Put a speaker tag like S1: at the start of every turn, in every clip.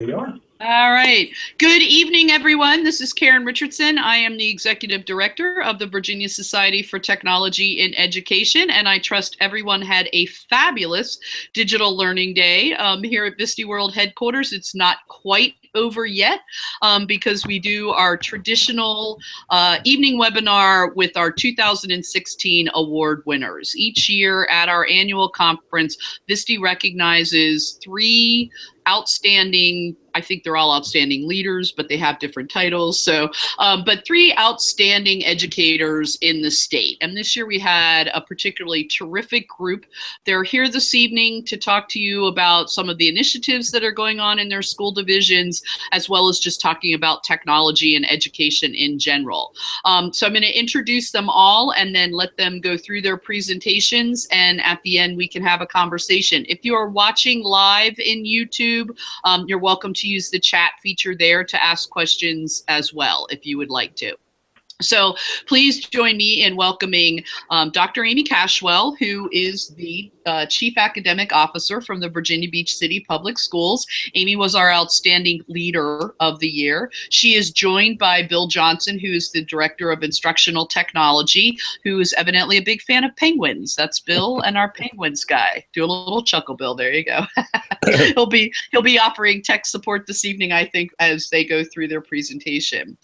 S1: We are.
S2: All right. Good evening, everyone. This is Karen Richardson. I am the Executive Director of the Virginia Society for Technology in Education, and I trust everyone had a fabulous Digital Learning Day here at VSTE World Headquarters. It's not quite over yet because we do our traditional evening webinar with our 2016 award winners. Each year at our annual conference, VSTE recognizes three outstanding, I think they're all outstanding leaders, but they have different titles. So, but three outstanding educators in the state. And this year we had a particularly terrific group. They're here this evening to talk to you about some of the initiatives that are going on in their school divisions, as well as just talking about technology and education in general. So I'm going to introduce them all and then let them go through their presentations. And at the end, we can have a conversation. If you are watching live in YouTube, you're welcome to use the chat feature there to ask questions as well, if you would like to. So please join me in welcoming Dr. Amy Cashwell, who is the Chief Academic Officer from the Virginia Beach City Public Schools. Amy was our Outstanding Leader of the Year. She is joined by Bill Johnson, who is the Director of Instructional Technology, who is evidently a big fan of penguins. That's Bill and our penguins guy. Do a little chuckle, Bill. There you go. He'll be offering tech support this evening, I think, as they go through their presentation.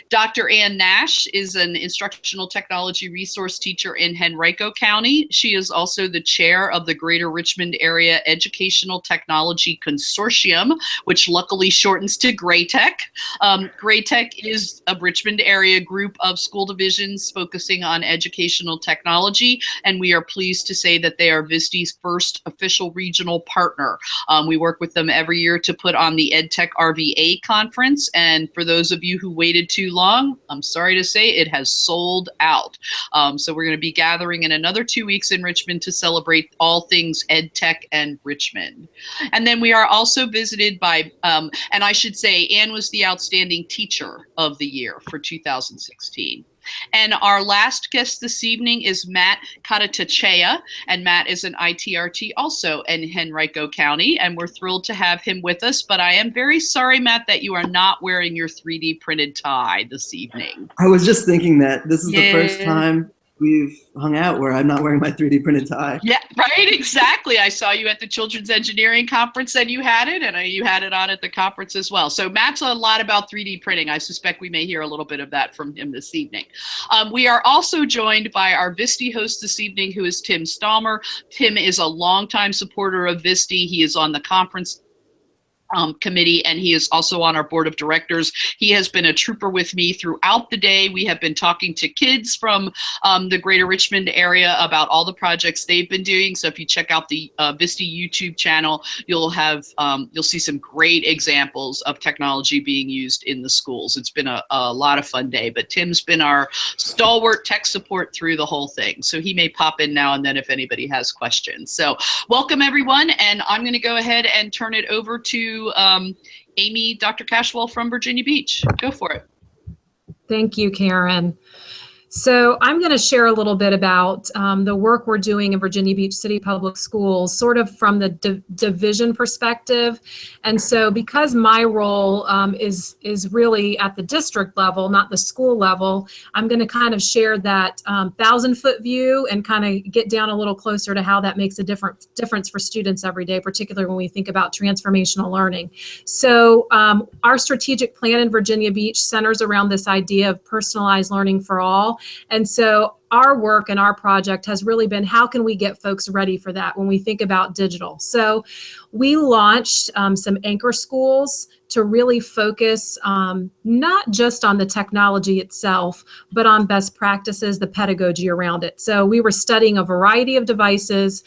S2: Dr. Nash is an instructional technology resource teacher in Henrico County. She is also the chair of the Greater Richmond Area Educational Technology Consortium, which luckily shortens to GRAYTEC. GRAYTEC is a Richmond area group of school divisions focusing on educational technology, and we are pleased to say that they are VSTE's first official regional partner. We work with them every year to put on the EdTech RVA conference, and for those of you who waited too long, I'm sorry to say it has sold out. So we're going to be gathering in another 2 weeks in Richmond to celebrate all things EdTech and Richmond. And then we are also visited by, and I should say, Anne was the Outstanding Teacher of the Year for 2016. And our last guest this evening is Matt Caratachea, and Matt is an ITRT also in Henrico County, and we're thrilled to have him with us. But I am very sorry, Matt, that you are not wearing your 3D printed tie this evening.
S3: I was just thinking that this is the first time we've hung out where I'm not wearing my 3D printed tie.
S2: Yeah, right, exactly. I saw you at the Children's Engineering Conference and you had it, and you had it on at the conference as well. So Matt's a lot about 3D printing. I suspect we may hear a little bit of that from him this evening. We are also joined by our VSTE host this evening, who is Tim Stalmer. Tim is a longtime supporter of VSTE. He is on the conference committee, and he is also on our board of directors. He has been a trooper with me throughout the day. We have been talking to kids from the Greater Richmond area about all the projects they've been doing. So if you check out the VSTE YouTube channel, you'll see some great examples of technology being used in the schools. It's been a lot of fun day, but Tim's been our stalwart tech support through the whole thing. So he may pop in now and then if anybody has questions. So welcome everyone, and I'm going to go ahead and turn it over to Amy, Dr. Cashwell from Virginia Beach. Go for it.
S4: Thank you, Karen. So I'm going to share a little bit about the work we're doing in Virginia Beach City Public Schools, sort of from the division perspective. And so because my role is really at the district level, not the school level, I'm going to kind of share that 1,000-foot view and kind of get down a little closer to how that makes a difference for students every day, particularly when we think about transformational learning. So our strategic plan in Virginia Beach centers around this idea of personalized learning for all. And so our work and our project has really been, how can we get folks ready for that when we think about digital? So we launched some anchor schools to really focus not just on the technology itself, but on best practices, the pedagogy around it. So we were studying a variety of devices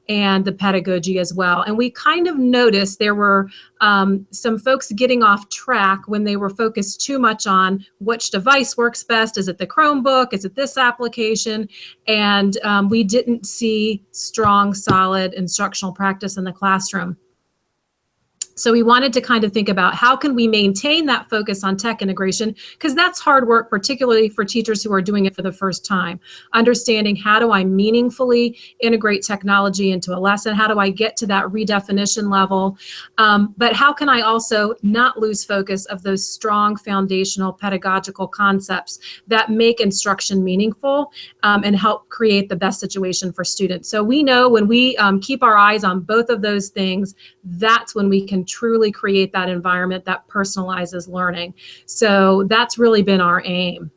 S4: and the pedagogy as well. And we kind of noticed there were some folks getting off track when they were focused too much on which device works best. Is it the Chromebook? Is it this application? And we didn't see strong, solid instructional practice in the classroom. So we wanted to kind of think about how can we maintain that focus on tech integration, because that's hard work, particularly for teachers who are doing it for the first time. Understanding, how do I meaningfully integrate technology into a lesson? How do I get to that redefinition level? But how can I also not lose focus of those strong foundational pedagogical concepts that make instruction meaningful and help create the best situation for students? So we know when we keep our eyes on both of those things, that's when we can truly create that environment that personalizes learning. So that's really been our aim.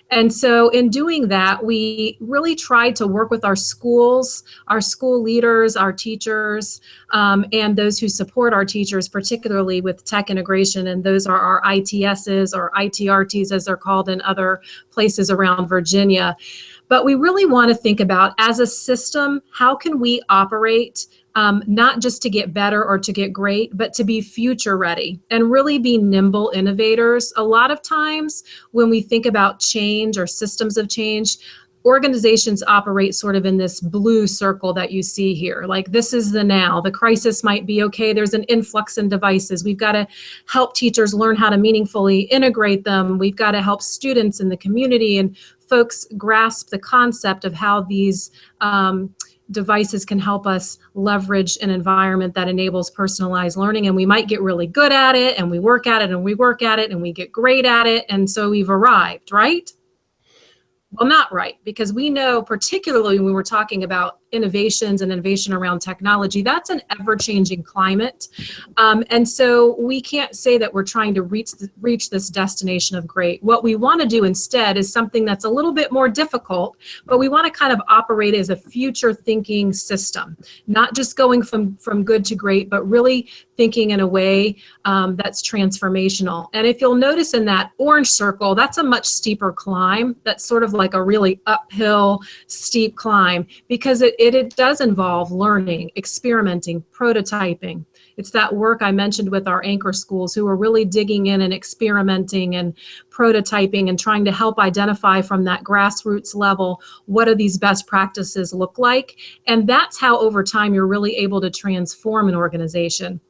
S4: And so in doing that, we really tried to work with our schools, our school leaders, our teachers, and those who support our teachers, particularly with tech integration. And those are our ITSs or ITRTs, as they're called in other places around Virginia. But we really want to think about, as a system, how can we operate not just to get better or to get great, but to be future ready and really be nimble innovators. A lot of times when we think about change or systems of change, organizations operate sort of in this blue circle that you see here. Like, this is the now. The crisis might be okay. There's an influx in devices. We've got to help teachers learn how to meaningfully integrate them. We've got to help students in the community and folks grasp the concept of how these devices can help us leverage an environment that enables personalized learning. And we might get really good at it, and we work at it, and we work at it, and we get great at it. And so we've arrived, right? Well, not right, because we know, particularly when we're talking about innovations and innovation around technology, that's an ever-changing climate. And so we can't say that we're trying to reach this destination of great. What we want to do instead is something that's a little bit more difficult, but we want to kind of operate as a future-thinking system, not just going from good to great, but really thinking in a way that's transformational. And if you'll notice in that orange circle, that's a much steeper climb. That's sort of like a really uphill, steep climb, because it does involve learning, experimenting, prototyping. It's that work I mentioned with our anchor schools, who are really digging in and experimenting and prototyping and trying to help identify from that grassroots level, what do these best practices look like? And that's how over time you're really able to transform an organization,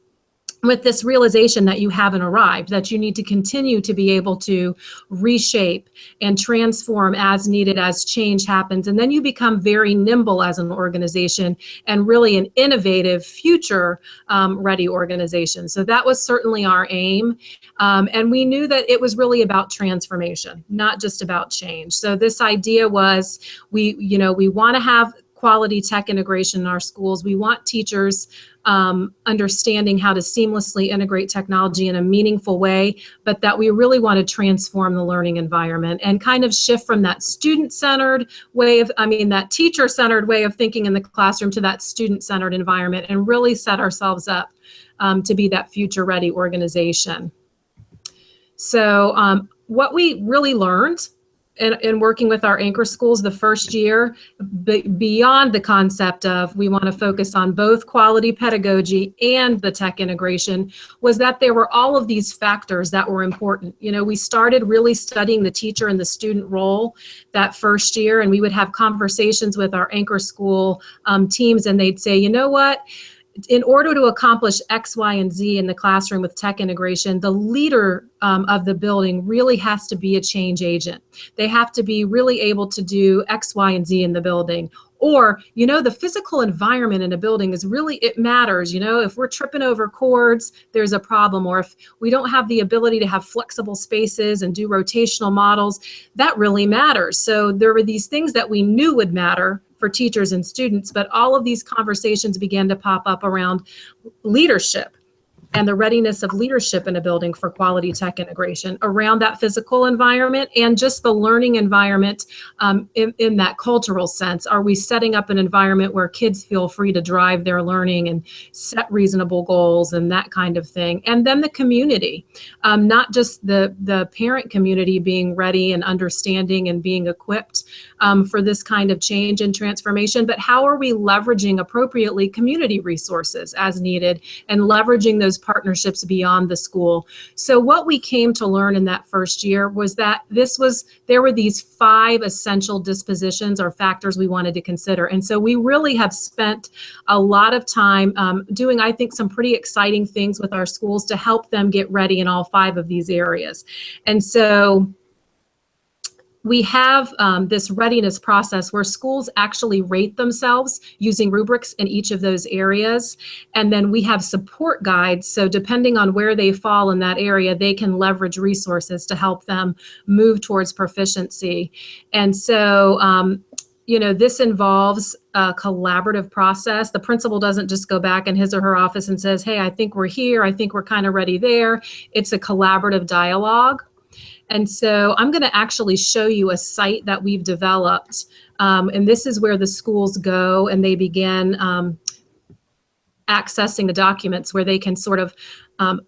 S4: with this realization that you haven't arrived, that you need to continue to be able to reshape and transform as needed as change happens. And then you become very nimble as an organization and really an innovative, future ready organization. So that was certainly our aim. And we knew that it was really about transformation, not just about change. So this idea was, we want to have quality tech integration in our schools. We want teachers understanding how to seamlessly integrate technology in a meaningful way, but that we really want to transform the learning environment and kind of shift from that student-centered way of, that teacher-centered way of thinking in the classroom to that student-centered environment, and really set ourselves up to be that future-ready organization. So what we really learned in working with our anchor schools the first year, beyond the concept of we want to focus on both quality pedagogy and the tech integration, was that there were all of these factors that were important. We started really studying the teacher and the student role that first year, and we would have conversations with our anchor school teams, and they'd say, you know what? In order to accomplish X, Y, and Z in the classroom with tech integration, the leader of the building really has to be a change agent. They have to be really able to do X, Y, and Z in the building. Or, the physical environment in a building is really, it matters. If we're tripping over cords, there's a problem. Or if we don't have the ability to have flexible spaces and do rotational models, that really matters. So there were these things that we knew would matter for teachers and students, but all of these conversations began to pop up around leadership and the readiness of leadership in a building for quality tech integration around that physical environment and just the learning environment in that cultural sense. Are we setting up an environment where kids feel free to drive their learning and set reasonable goals and that kind of thing? And then the community, not just the parent community being ready and understanding and being equipped for this kind of change and transformation, but how are we leveraging appropriately community resources as needed and leveraging those partnerships beyond the school. So what we came to learn in that first year was that there were these 5 essential dispositions or factors we wanted to consider. And so we really have spent a lot of time doing, I think, some pretty exciting things with our schools to help them get ready in all 5 of these areas. And so we have this readiness process where schools actually rate themselves using rubrics in each of those areas. And then we have support guides. So depending on where they fall in that area, they can leverage resources to help them move towards proficiency. And so, this involves a collaborative process. The principal doesn't just go back in his or her office and says, hey, I think we're here. I think we're kind of ready there. It's a collaborative dialogue. And so I'm going to actually show you a site that we've developed. And this is where the schools go and they begin accessing the documents where they can sort of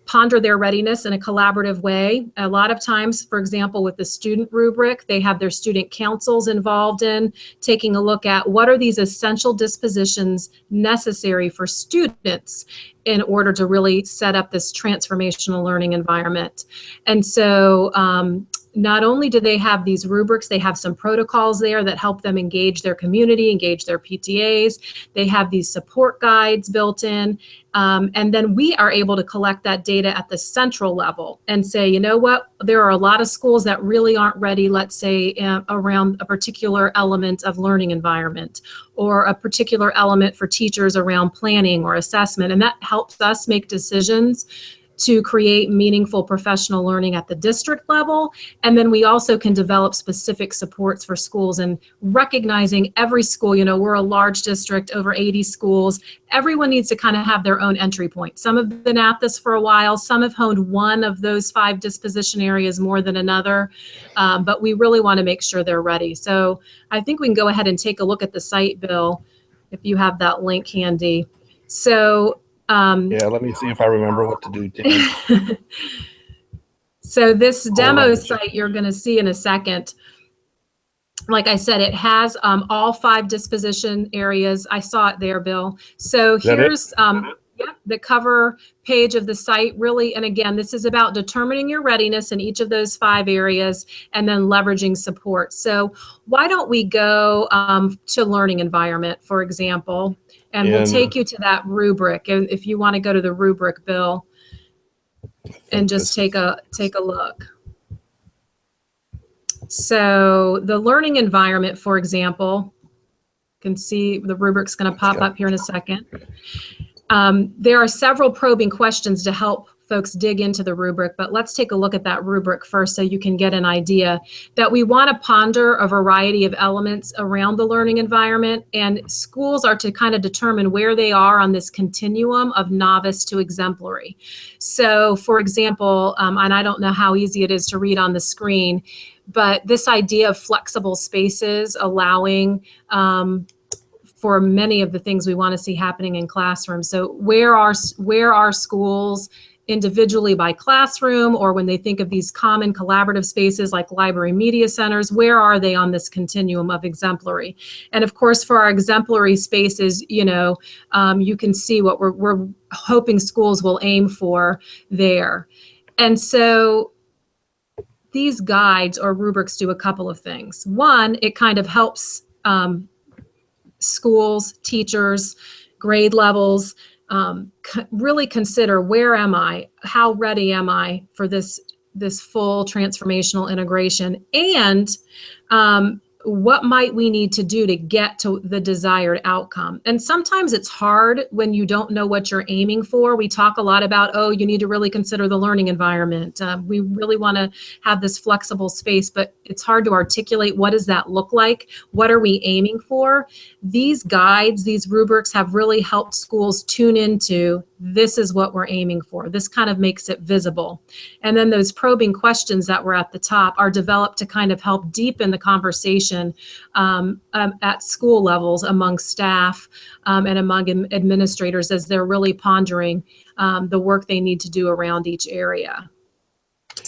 S4: ponder their readiness in a collaborative way. A lot of times, for example, with the student rubric, they have their student councils involved in taking a look at what are these essential dispositions necessary for students in order to really set up this transformational learning environment. And so not only do they have these rubrics, they have some protocols there that help them engage their community, engage their PTAs. They have these support guides built in. And then we are able to collect that data at the central level and say, you know what, there are a lot of schools that really aren't ready, let's say, around a particular element of learning environment or a particular element for teachers around planning or assessment. And that helps us make decisions to create meaningful professional learning at the district level. And then we also can develop specific supports for schools and recognizing every school, we're a large district, over 80 schools. Everyone needs to kind of have their own entry point. Some have been at this for a while. Some have honed one of those 5 disposition areas more than another. But we really want to make sure they're ready. So I think we can go ahead and take a look at the site, Bill, if you have that link handy. So
S1: let me see if I remember what to do, Tim.
S4: So this demo site you're going to see in a second, like I said, it has all 5 disposition areas. I saw it there, Bill. So here's the cover page of the site, really. And again, this is about determining your readiness in each of those 5 areas and then leveraging support. So why don't we go to learning environment, for example, and we'll take you to that rubric. And if you want to go to the rubric, Bill, and just take a look. So the learning environment, for example, you can see the rubric's going to pop up here in a second. There are several probing questions to help folks dig into the rubric, but let's take a look at that rubric first so you can get an idea that we want to ponder a variety of elements around the learning environment, and schools are to kind of determine where they are on this continuum of novice to exemplary. So for example, and I don't know how easy it is to read on the screen, but this idea of flexible spaces allowing for many of the things we want to see happening in classrooms. So where are schools individually by classroom, or when they think of these common collaborative spaces like library media centers, where are they on this continuum of exemplary? And of course, for our exemplary spaces, you can see what we're hoping schools will aim for there. And so these guides or rubrics do a couple of things. One, it kind of helps schools, teachers, grade levels, really consider, where am I? How ready am I for this full transformational integration? And what might we need to do to get to the desired outcome? And sometimes it's hard when you don't know what you're aiming for. We talk a lot about, you need to really consider the learning environment. We really want to have this flexible space, but it's hard to articulate, what does that look like? What are we aiming for? These guides, these rubrics have really helped schools tune into, this is what we're aiming for. This kind of makes it visible. And then those probing questions that were at the top are developed to kind of help deepen the conversation at school levels among staff and among administrators as they're really pondering the work they need to do around each area.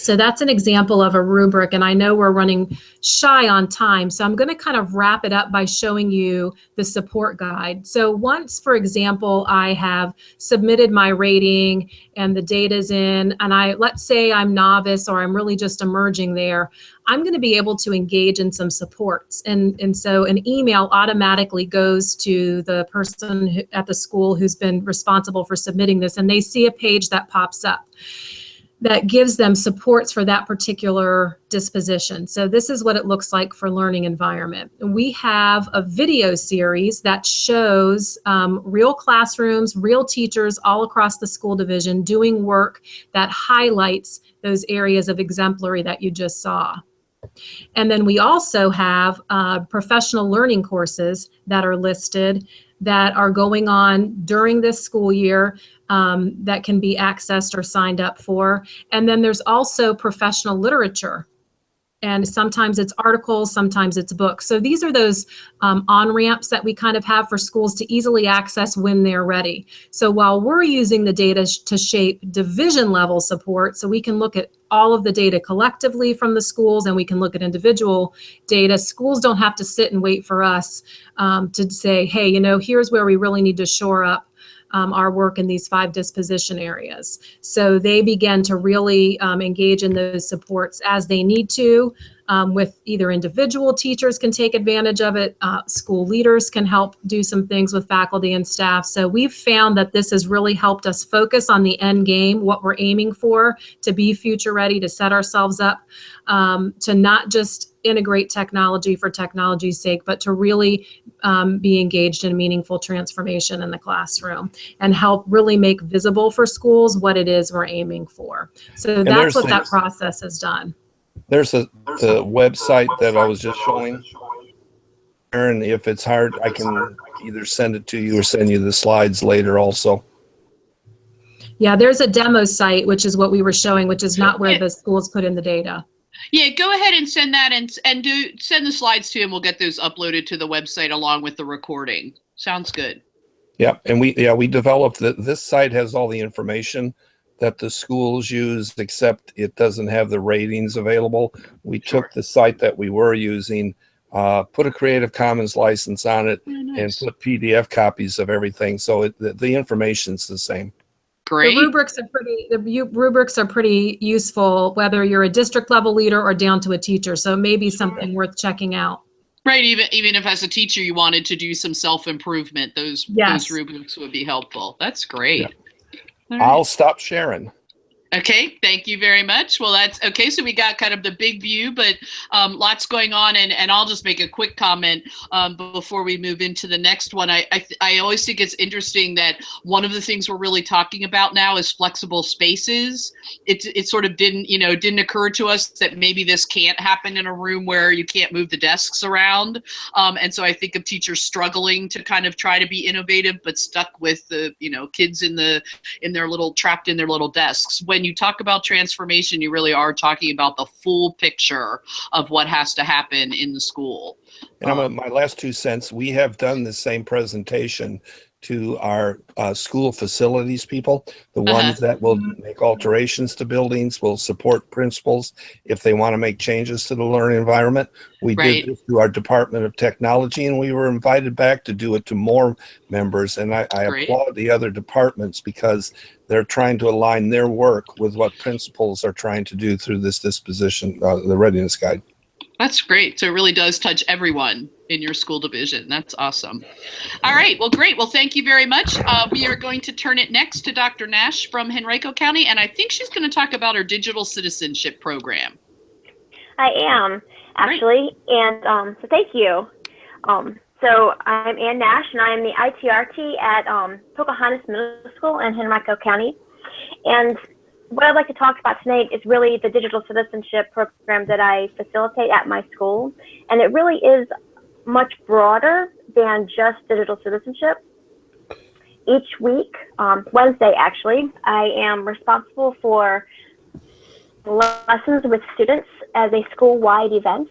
S4: So that's an example of a rubric, and I know we're running shy on time, so I'm going to kind of wrap it up by showing you the support guide. So once, for example, I have submitted my rating and the data's in, and let's say I'm novice or I'm really just emerging there, I'm going to be able to engage in some supports. And so an email automatically goes to the person at the school who's been responsible for submitting this, and they see a page that pops up that gives them supports for that particular disposition. So this is what it looks like for learning environment. We have a video series that shows real classrooms, real teachers all across the school division doing work that highlights those areas of exemplary that you just saw. And then we also have professional learning courses that are listed that are going on during this school year that can be accessed or signed up for. And then there's also professional literature. And sometimes it's articles, sometimes it's books. So these are those on-ramps that we kind of have for schools to easily access when they're ready. So while we're using the data to shape division level support, so we can look at all of the data collectively from the schools and we can look at individual data, schools don't have to sit and wait for us to say, hey, you know, here's where we really need to shore up our work in these 5 disposition areas. So they begin to really engage in those supports as they need to, with either individual teachers can take advantage of it, school leaders can help do some things with faculty and staff. So we've found that this has really helped us focus on the end game, what we're aiming for, to be future ready, to set ourselves up, to not just integrate technology for technology's sake, but to really be engaged in meaningful transformation in the classroom and help really make visible for schools what it is we're aiming for. So that's what that process has done.
S1: There's the website that I was just showing. And if it's hard, I can either send it to you or send you the slides later also.
S4: Yeah, there's a demo site, which is what we were showing, which is not where the schools put in the data.
S2: Yeah, go ahead and send that and send the slides to him. We'll get those uploaded to the website along with the recording. Sounds good.
S1: Yeah, and we developed this site has all the information that the schools use, except it doesn't have the ratings available. We took the site that we were using, put a Creative Commons license on it, and put PDF copies of everything. So the information's the same.
S2: Great.
S4: The rubrics are pretty useful, whether you're a district level leader or down to a teacher. So it may be something worth checking out.
S2: Right. Even if as a teacher you wanted to do some self-improvement, those rubrics would be helpful. That's great.
S1: Yeah.
S2: Right.
S1: I'll stop sharing.
S2: Okay, thank you very much. Well, that's okay. So we got kind of the big view, but lots going on. And I'll just make a quick comment before we move into the next one. I always think it's interesting that one of the things we're really talking about now is flexible spaces. It sort of didn't occur to us that maybe this can't happen in a room where you can't move the desks around. And so I think of teachers struggling to kind of try to be innovative, but stuck with the kids trapped in their little desks. When you talk about transformation, you really are talking about the full picture of what has to happen in the school.
S1: And my last 2 cents, we have done the same presentation to our school facilities people, the ones that will make alterations to buildings, will support principals if they want to make changes to the learning environment. We did this to our Department of Technology, and we were invited back to do it to more members. And I applaud the other departments because they're trying to align their work with what principals are trying to do through this disposition, the readiness guide.
S2: That's great. So it really does touch everyone in your school division. That's awesome. All right. Well, great. Well, thank you very much. We are going to turn it next to Dr. Nash from Henrico County, and I think she's going to talk about her digital citizenship program.
S5: I am, actually, and so thank you. So I'm Ann Nash, and I am the ITRT at Pocahontas Middle School in Henrico County. And what I'd like to talk about tonight is really the digital citizenship program that I facilitate at my school. And it really is much broader than just digital citizenship. Each week, Wednesday actually, I am responsible for lessons with students as a school-wide event.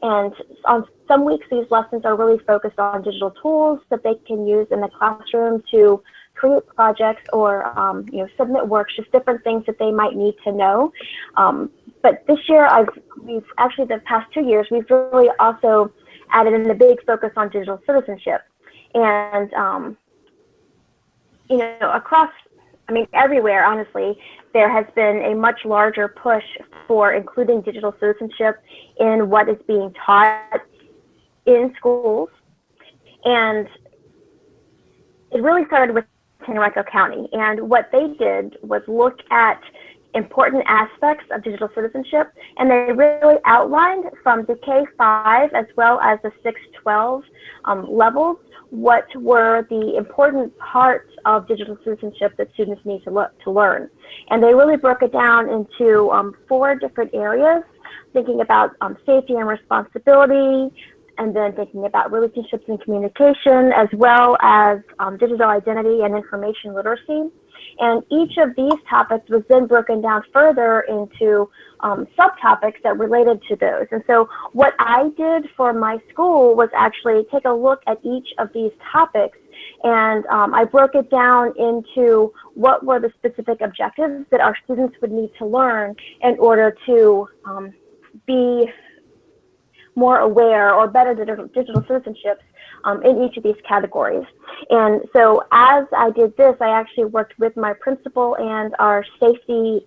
S5: And on some weeks, these lessons are really focused on digital tools that they can use in the classroom to create projects or submit works, just different things that they might need to know. But this year, we've actually the past 2 years, we've really also added in a big focus on digital citizenship. And, you know, across, I mean, everywhere, honestly, there has been a much larger push for including digital citizenship in what is being taught in schools. And it really started with Henrico County. And what they did was look at important aspects of digital citizenship, and they really outlined from the K-5 as well as the 6-12 levels what were the important parts of digital citizenship that students need to learn. And they really broke it down into 4 different areas, thinking about safety and responsibility, and then thinking about relationships and communication, as well as digital identity and information literacy. And each of these topics was then broken down further into subtopics that related to those. And so what I did for my school was actually take a look at each of these topics, and I broke it down into what were the specific objectives that our students would need to learn in order to be more aware or better digital citizenships in each of these categories. And so as I did this, I actually worked with my principal and our safety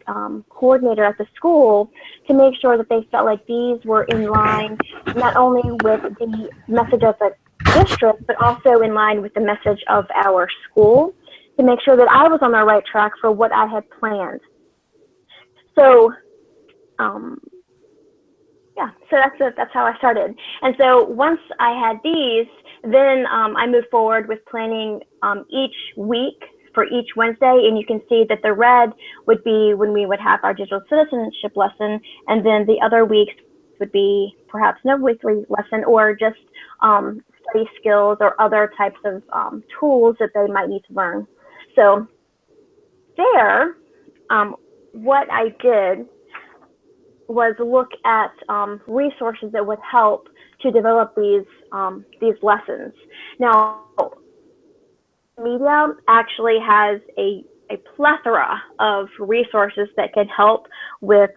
S5: coordinator at the school to make sure that they felt like these were in line not only with the message of the district, but also in line with the message of our school, to make sure that I was on the right track for what I had planned. So yeah, so that's how I started. And so once I had these, then I moved forward with planning each week for each Wednesday. And you can see that the red would be when we would have our digital citizenship lesson. And then the other weeks would be perhaps no weekly lesson, or just study skills or other types of tools that they might need to learn. So there, what I did was look at resources that would help to develop these lessons. Now, media actually has a plethora of resources that can help with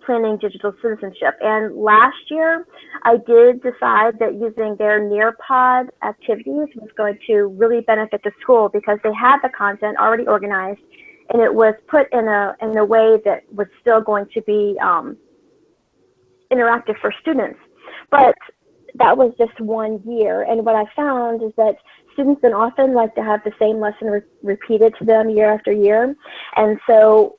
S5: planning digital citizenship. And last year, I did decide that using their Nearpod activities was going to really benefit the school, because they had the content already organized, and it was put in a way that was still going to be interactive for students. But that was just 1 year, and what I found is that students then often like to have the same lesson repeated to them year after year, and so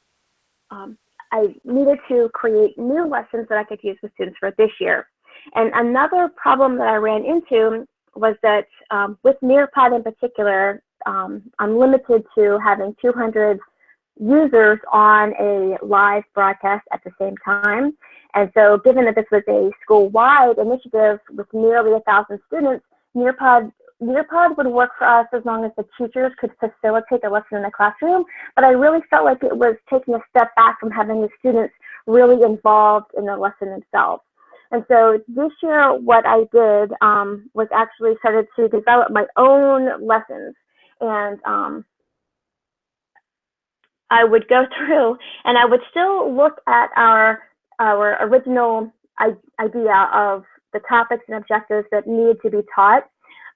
S5: I needed to create new lessons that I could use with students for this year. And another problem that I ran into was that with Nearpod in particular, I'm limited to having 200 users on a live broadcast at the same time. And so given that this was a school-wide initiative with nearly 1,000 students, Nearpod would work for us as long as the teachers could facilitate the lesson in the classroom. But I really felt like it was taking a step back from having the students really involved in the lesson themselves. And so this year, what I did was actually started to develop my own lessons. And I would go through and I would still look at our original idea of the topics and objectives that needed to be taught.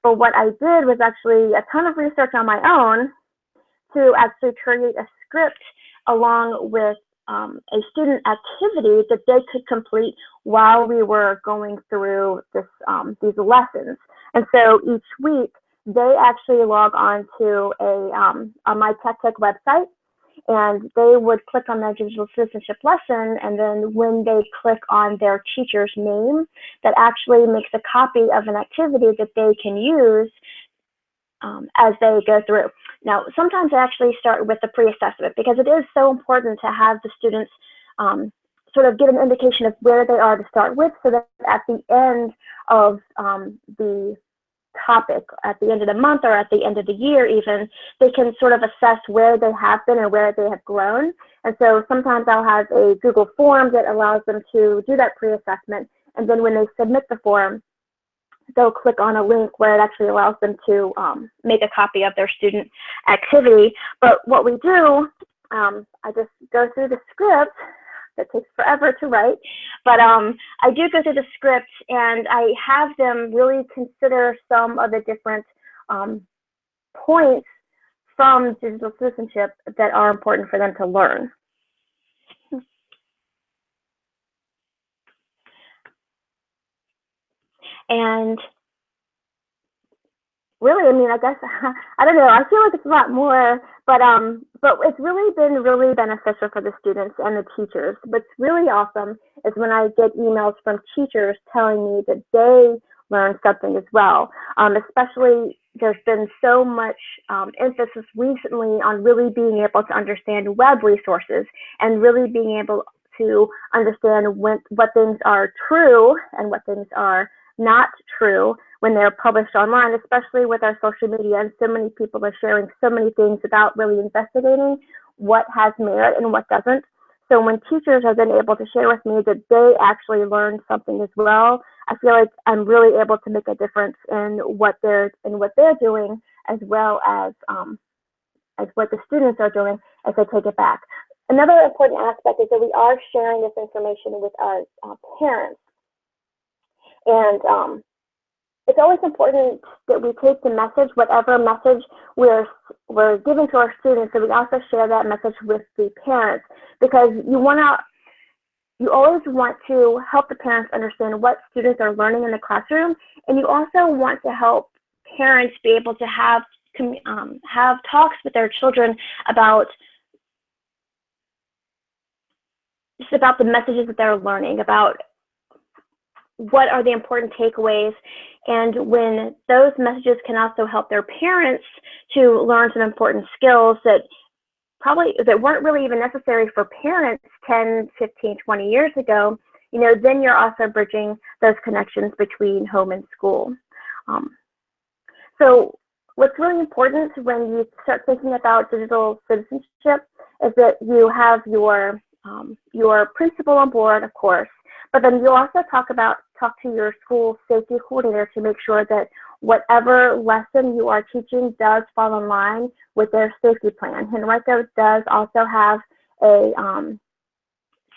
S5: But what I did was actually a ton of research on my own to actually create a script along with a student activity that they could complete while we were going through these lessons. And so each week, they actually log on to a My Tech website, and they would click on their digital citizenship lesson, and then when they click on their teacher's name, that actually makes a copy of an activity that they can use as they go through. Now, sometimes I actually start with the pre-assessment, because it is so important to have the students sort of get an indication of where they are to start with, so that at the end of the topic, at the end of the month or at the end of the year even, they can sort of assess where they have been and where they have grown. And so sometimes I'll have a Google form that allows them to do that pre-assessment, and then when they submit the form, they'll click on a link where it actually allows them to make a copy of their student activity. But what we do, I just go through the script that takes forever to write. But I do go through the script, and I have them really consider some of the different points from digital citizenship that are important for them to learn. And really, I mean, I guess, I don't know, I feel like it's a lot more, but it's really been really beneficial for the students and the teachers. What's really awesome is when I get emails from teachers telling me that they learned something as well. Especially, there's been so much emphasis recently on really being able to understand web resources and really being able to understand what things are true and what things are not true when they're published online, especially with our social media, and so many people are sharing so many things without really investigating what has merit and what doesn't. So when teachers have been able to share with me that they actually learned something as well, I feel like I'm really able to make a difference in what they're doing, as well as what the students are doing as they take it back. Another important aspect is that we are sharing this information with our parents. And it's always important that we take the message, whatever message we're giving to our students, that we also share that message with the parents, because you always want to help the parents understand what students are learning in the classroom, and you also want to help parents be able to have talks with their children about the messages that they're learning, about what are the important takeaways, and when those messages can also help their parents to learn some important skills that weren't really even necessary for parents 10, 15, 20 years ago, then you're also bridging those connections between home and school. So what's really important when you start thinking about digital citizenship is that you have your principal on board, of course, but then you also talk to your school safety coordinator to make sure that whatever lesson you are teaching does fall in line with their safety plan. Henrico does also have a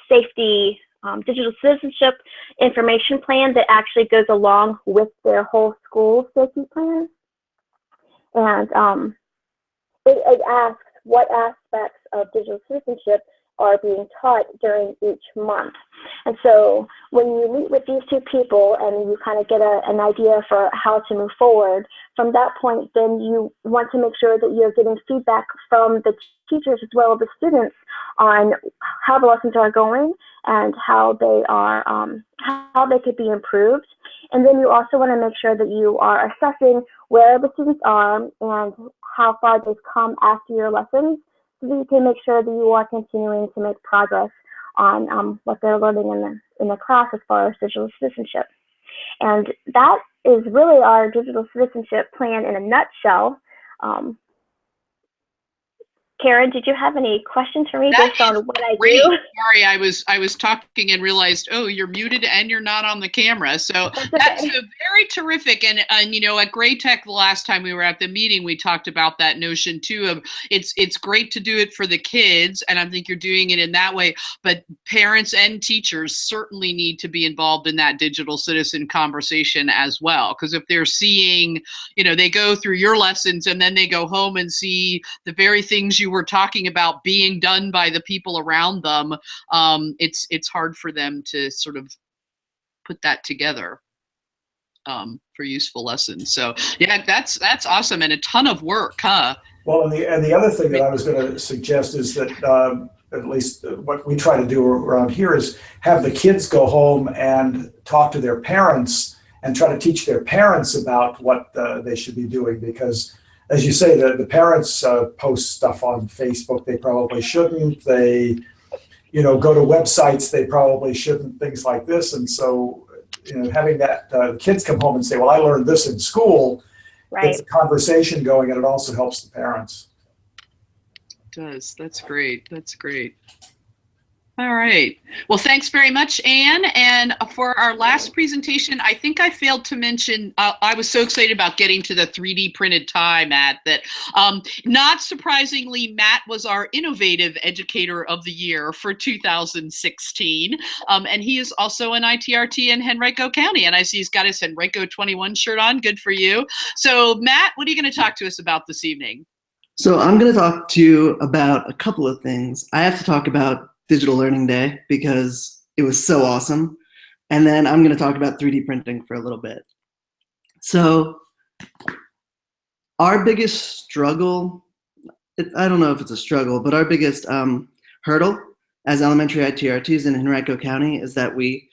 S5: safety digital citizenship information plan that actually goes along with their whole school safety plan. And it asks what aspects of digital citizenship are being taught during each month. And so when you meet with these two people and you kind of get an idea for how to move forward, from that point, then you want to make sure that you're getting feedback from the teachers as well as the students on how the lessons are going and how they could be improved. And then you also want to make sure that you are assessing where the students are and how far they've come after your lessons, so that you can make sure that you are continuing to make progress on what they're learning in the class as far as digital citizenship. And that is really our digital citizenship plan in a nutshell. Karen, did you have any questions for me based on what I do?
S2: Sorry, I was talking and realized, oh, you're muted and you're not on the camera. So that's very terrific. And at Gray Tech, the last time we were at the meeting, we talked about that notion too of it's great to do it for the kids, and I think you're doing it in that way. But parents and teachers certainly need to be involved in that digital citizen conversation as well, because if they're seeing, they go through your lessons and then they go home and see the very things you were talking about being done by the people around them, it's hard for them to sort of put that together for useful lessons. So yeah, that's awesome, and a ton of work, huh?
S6: Well, and the other thing that I was going to suggest is that at least what we try to do around here is have the kids go home and talk to their parents and try to teach their parents about what they should be doing, because as you say, the parents post stuff on Facebook they probably shouldn't. They, go to websites they probably shouldn't, things like this. And so, having that kids come home and say, well, I learned this in school,
S5: Right.
S6: Gets a conversation going, and it also helps the parents.
S2: It does. That's great. That's great. All right. Well, thanks very much, Anne. And for our last presentation, I think I failed to mention, I was so excited about getting to the 3D printed tie, Matt, that not surprisingly, Matt was our Innovative Educator of the Year for 2016. And he is also an ITRT in Henrico County. And I see he's got his Henrico 21 shirt on. Good for you. So, Matt, what are you going to talk to us about this evening?
S3: So I'm going to talk to you about a couple of things. I have to talk about Digital Learning Day because it was so awesome. And then I'm going to talk about 3D printing for a little bit. So our biggest struggle, I don't know if it's a struggle, but our biggest hurdle as elementary ITRTs in Henrico County is that we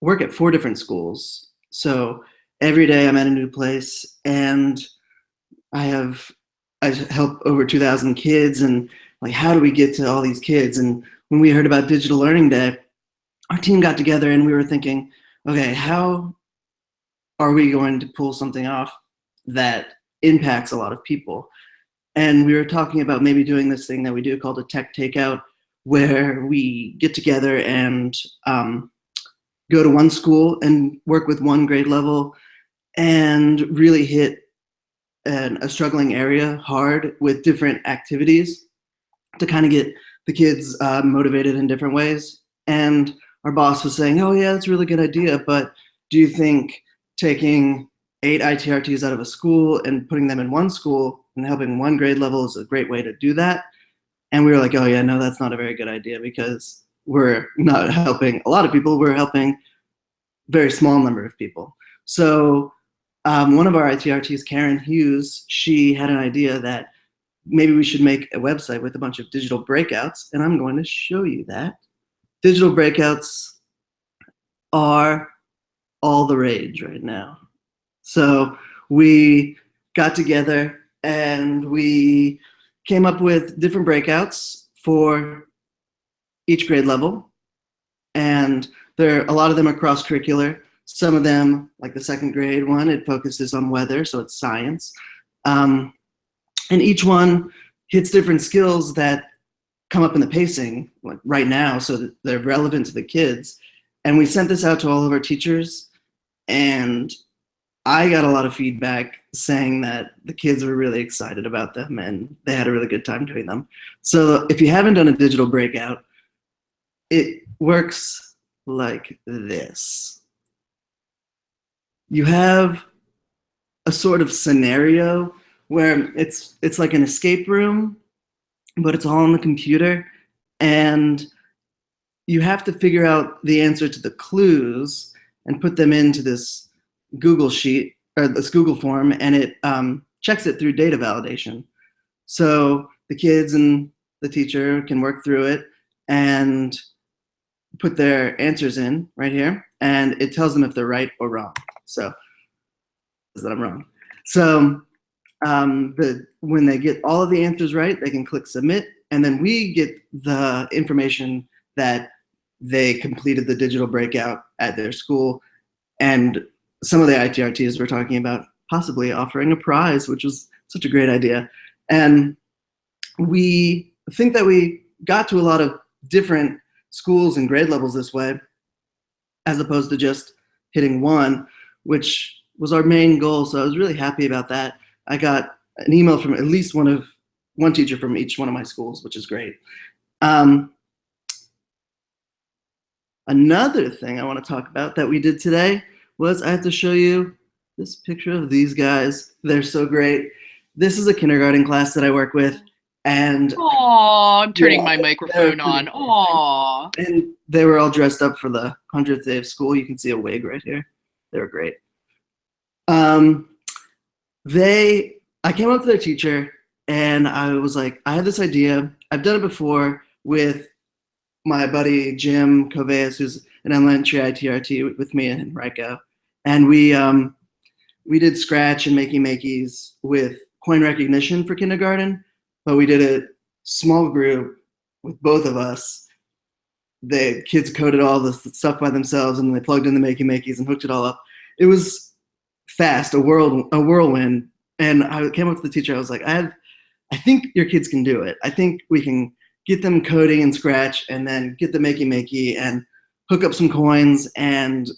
S3: work at 4 different schools. So every day I'm at a new place, and I help over 2,000 kids, and like, how do we get to all these kids? And when we heard about Digital Learning Day, our team got together and we were thinking, okay, how are we going to pull something off that impacts a lot of people? And we were talking about maybe doing this thing that we do called a tech takeout, where we get together and go to one school and work with one grade level and really hit a struggling area hard with different activities to kind of get the kids motivated in different ways. And our boss was saying, oh yeah, that's a really good idea, but do you think taking 8 ITRTs out of a school and putting them in one school and helping one grade level is a great way to do that? And we were like, oh yeah, no, that's not a very good idea, because we're not helping a lot of people, we're helping a very small number of people. So one of our ITRTs, Karen Hughes, she had an idea that maybe we should make a website with a bunch of digital breakouts, and I'm going to show you that. Digital breakouts are all the rage right now. So we got together and we came up with different breakouts for each grade level, and a lot of them are cross-curricular. Some of them, like the 2nd grade one, it focuses on weather, so it's science. And each one hits different skills that come up in the pacing like right now, so that they're relevant to the kids. And we sent this out to all of our teachers, and I got a lot of feedback saying that the kids were really excited about them and they had a really good time doing them. So if you haven't done a digital breakout, it works like this. You have a sort of scenario where it's like an escape room, but it's all on the computer, and you have to figure out the answer to the clues and put them into this Google sheet or this Google form, and it checks it through data validation. So the kids and the teacher can work through it and put their answers in right here, and it tells them if they're right or wrong. So is that I'm wrong. So when they get all of the answers right, they can click submit, and then we get the information that they completed the digital breakout at their school. And some of the ITRTs were talking about possibly offering a prize, which was such a great idea. And we think that we got to a lot of different schools and grade levels this way, as opposed to just hitting one, which was our main goal. So I was really happy about that. I got an email from at least one teacher from each one of my schools, which is great. Another thing I want to talk about that we did today was I have to show you this picture of these guys. They're so great. This is a kindergarten class that I work with, and
S2: I'm turning my microphone on. Aww.
S3: And they were all dressed up for the 100th day of school. You can see a wig right here. They were great. I came up to their teacher and I was like, I had this idea. I've done it before with my buddy Jim Coveas, who's an elementary ITRT with me in Henrico. And we did Scratch and Makey-Makeys with coin recognition for kindergarten, but we did it small group with both of us. The kids coded all the stuff by themselves, and they plugged in the Makey-Makeys and hooked it all up. It was fast, a whirlwind. And I came up to the teacher. I was like, I think your kids can do it. I think we can get them coding in Scratch, and then get the makey and hook up some coins and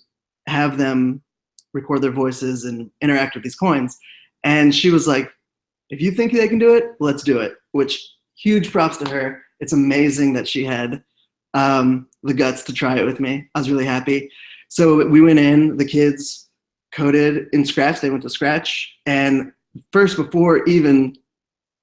S3: have them record their voices and interact with these coins. And she was like, if you think they can do it, let's do it, which huge props to her. It's amazing that she had the guts to try it with me. I was really happy. So we went in, the kids coded in Scratch. They went to Scratch. And first, before even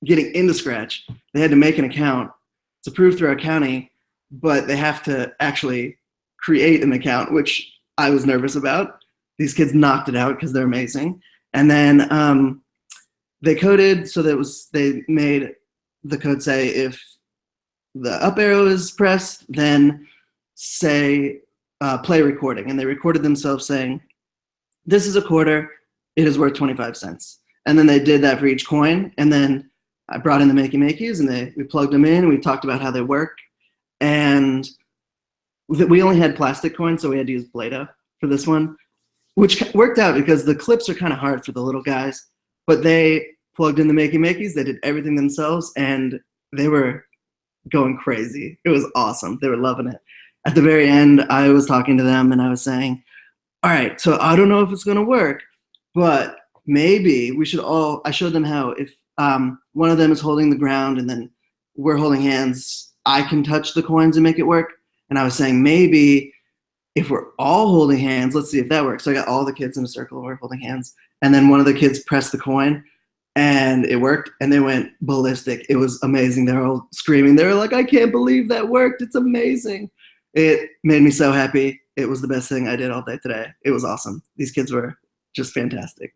S3: getting into Scratch, they had to make an account. It's approved through our county, but they have to actually create an account, which I was nervous about. These kids knocked it out because they're amazing. And then they coded so that they made the code say if the up arrow is pressed, then say play recording. And they recorded themselves saying, this is a quarter, it is worth 25 cents. And then they did that for each coin. And then I brought in the makeys and we plugged them in. We talked about how they work. And we only had plastic coins, so we had to use Play-Doh for this one, which worked out because the clips are kind of hard for the little guys. But they plugged in the makeys, they did everything themselves, and they were going crazy. It was awesome. They were loving it. At the very end, I was talking to them and I was saying, all right, so I don't know if it's going to work, but maybe we should I showed them how if one of them is holding the ground and then we're holding hands, I can touch the coins and make it work. And I was saying, maybe if we're all holding hands, let's see if that works. So I got all the kids in a circle and we're holding hands. And then one of the kids pressed the coin and it worked and they went ballistic. It was amazing. They were all screaming. They were like, I can't believe that worked. It's amazing. It made me so happy. It was the best thing I did all day today. It was awesome. These kids were just fantastic.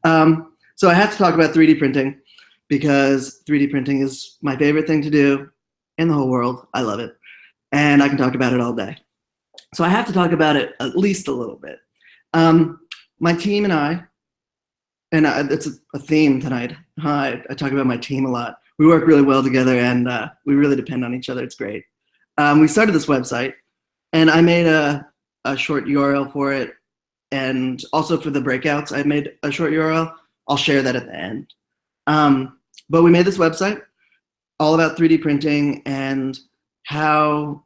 S3: So I have to talk about 3D printing because 3D printing is my favorite thing to do in the whole world. I love it. And I can talk about it all day. So I have to talk about it at least a little bit. My team and I, and it's a theme tonight. I talk about my team a lot. We work really well together and we really depend on each other. It's great. We started this website and I made a short URL for it. And also for the breakouts, I made a short URL. I'll share that at the end. But we made this website all about 3D printing and how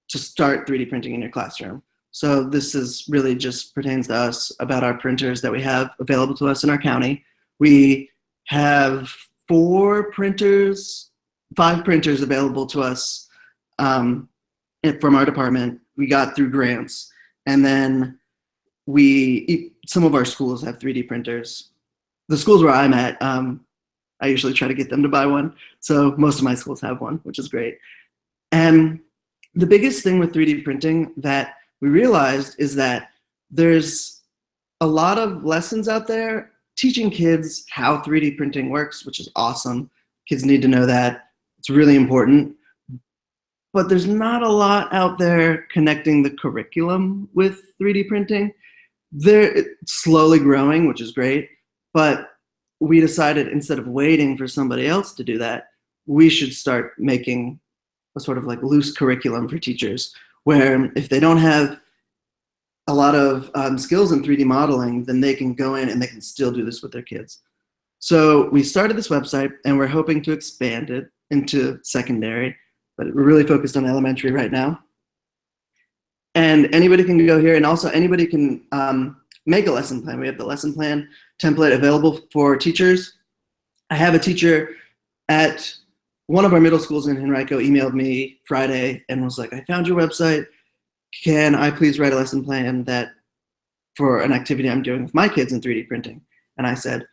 S3: to start 3D printing in your classroom. So this is really just pertains to us about our printers that we have available to us in our county. We have 5 printers available to us from our department. We got through grants. And then some of our schools have 3D printers. The schools where I'm at, I usually try to get them to buy one. So most of my schools have one, which is great. And the biggest thing with 3D printing that we realized is that there's a lot of lessons out there teaching kids how 3D printing works, which is awesome. Kids need to know that. It's really important. But there's not a lot out there connecting the curriculum with 3D printing. It's slowly growing, which is great. But we decided instead of waiting for somebody else to do that, we should start making a sort of like loose curriculum for teachers where if they don't have a lot of skills in 3D modeling, then they can go in and they can still do this with their kids. So we started this website and we're hoping to expand it into secondary, but we're really focused on elementary right now. And anybody can go here and also anybody can make a lesson plan. We have the lesson plan template available for teachers. I have a teacher at one of our middle schools in Henrico emailed me Friday and was like, I found your website. Can I please write a lesson plan for an activity I'm doing with my kids in 3D printing? And I said,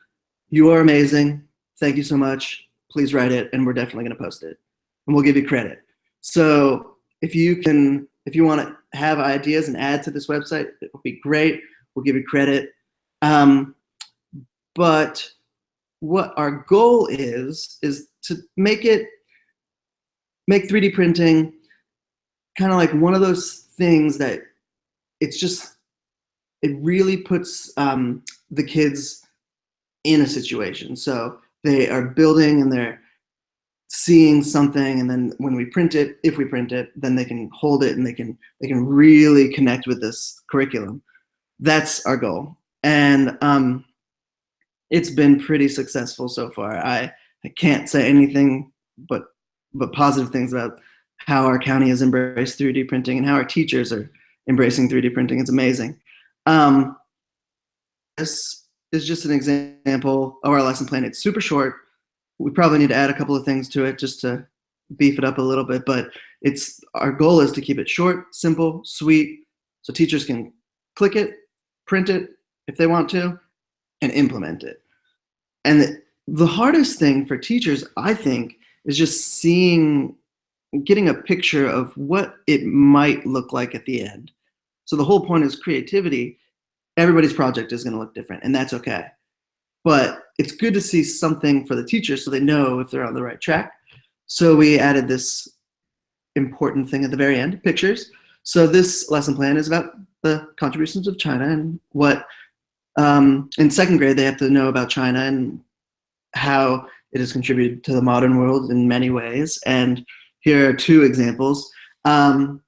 S3: you are amazing. Thank you so much. Please write it. And we're definitely going to post it. And we'll give you credit. So if you want to have ideas and add to this website, it will be great. We'll give you credit. But what our goal is to make 3D printing kind of like one of those things that it really puts the kids in a situation. So they are building and they're seeing something, and then when we print it, if we print it, then they can hold it and they can really connect with this curriculum. That's our goal. And it's been pretty successful so far. I can't say anything but but positive things about how our county has embraced 3D printing and how our teachers are embracing 3D printing. It's amazing. This is just an example of our lesson plan. It's super short. We probably need to add a couple of things to it just to beef it up a little bit, but our goal is to keep it short, simple, sweet, so teachers can click it, print it if they want to, and implement it. And the hardest thing for teachers, I think, is just getting a picture of what it might look like at the end. So the whole point is creativity. Everybody's project is going to look different, and that's okay. But it's good to see something for the teachers so they know if they're on the right track. So we added this important thing at the very end, pictures. So this lesson plan is about the contributions of China and what, in second grade, they have to know about China and how it has contributed to the modern world in many ways. And here are two examples. I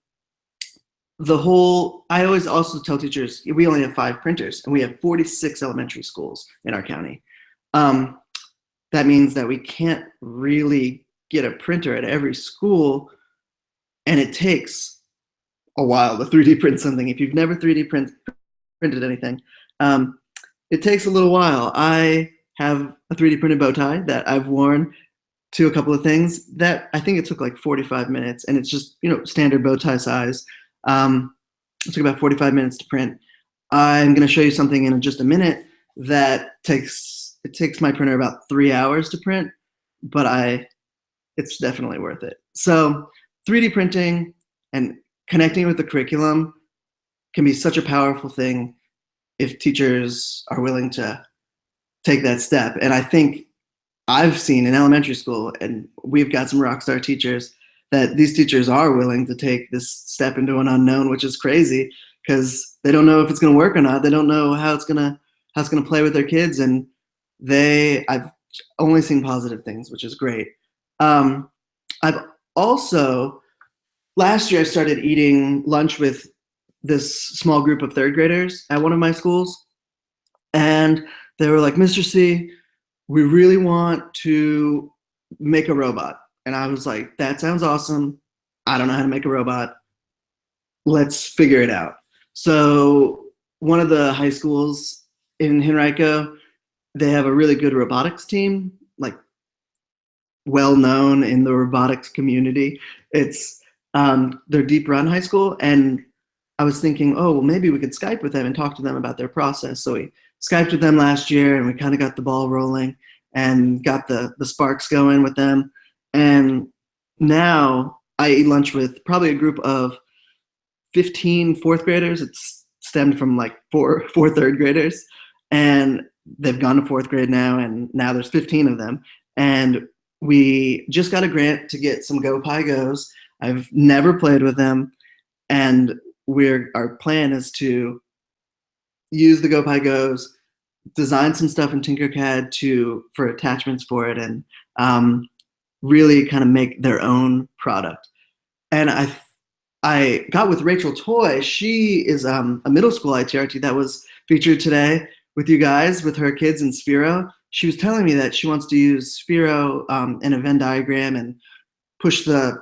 S3: always also tell teachers, we only have 5 printers and we have 46 elementary schools in our county. That means that we can't really get a printer at every school, and it takes a while to 3D print something. If you've never 3D printed anything, it takes a little while. I have a 3D printed bow tie that I've worn to a couple of things that I think it took like 45 minutes, and it's just, standard bow tie size. It took about 45 minutes to print. I'm going to show you something in just a minute that takes my printer about 3 hours to print, but it's definitely worth it. So 3D printing and connecting with the curriculum can be such a powerful thing if teachers are willing to take that step. And I think I've seen in elementary school, and we've got some rock star teachers, that these teachers are willing to take this step into an unknown, which is crazy because they don't know if it's going to work or not. They don't know how it's going to play with their kids, and I've only seen positive things, which is great. I've also, last year I started eating lunch with this small group of 3rd graders at one of my schools, and they were like, Mr. C, we really want to make a robot. And I was like, that sounds awesome. I don't know how to make a robot. Let's figure it out. So one of the high schools in Henrico, they have a really good robotics team, like well known in the robotics community. It's their Deep Run High School. And I was thinking, oh, well, maybe we could Skype with them and talk to them about their process. So we Skyped with them last year, and we kind of got the ball rolling and got the sparks going with them. And now I eat lunch with probably a group of 15 4th graders. It's stemmed from like four 3rd graders, and they've gone to 4th grade now, and now there's 15 of them. And we just got a grant to get some Go-Pi-Gos. I've never played with them, and our plan is to use the Go-Pi-Gos, design some stuff in Tinkercad for attachments for it, and really kind of make their own product. And I got with Rachel Toy. She is a middle school ITRT that was featured today with you guys with her kids in Sphero. She was telling me that she wants to use Sphero in a Venn diagram and push the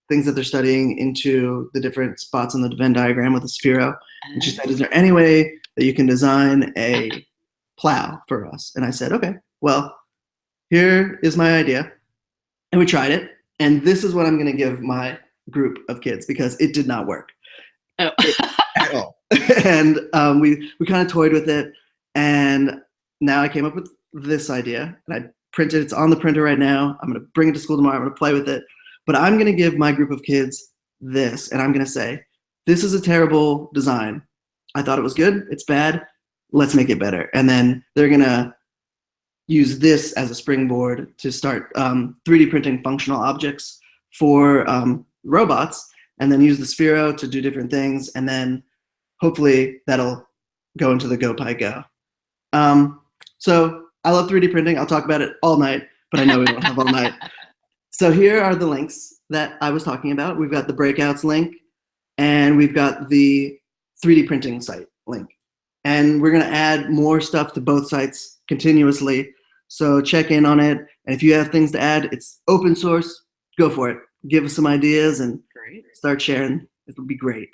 S3: things that they're studying into the different spots on the Venn diagram with the Sphero. And she said, is there any way that you can design a plow for us? And I said, okay, well, here is my idea. And we tried it. And this is what I'm going to give my group of kids, because it did not work at all. And we kind of toyed with it. And now I came up with this idea, and I printed. It's on the printer right now. I'm going to bring it to school tomorrow. I'm going to play with it. But I'm going to give my group of kids this, and I'm going to say, this is a terrible design. I thought it was good. It's bad. Let's make it better. And then they're going to use this as a springboard to start 3D printing functional objects for robots, and then use the Sphero to do different things. And then hopefully that'll go into the Go-Pi-Go. So I love 3D printing. I'll talk about it all night, but I know we don't have all night. So here are the links that I was talking about. We've got the breakouts link, and we've got the 3D printing site link. And we're going to add more stuff to both sites continuously. So check in on it. And if you have things to add, it's open source. Go for it. Give us some ideas and start sharing. It would be great.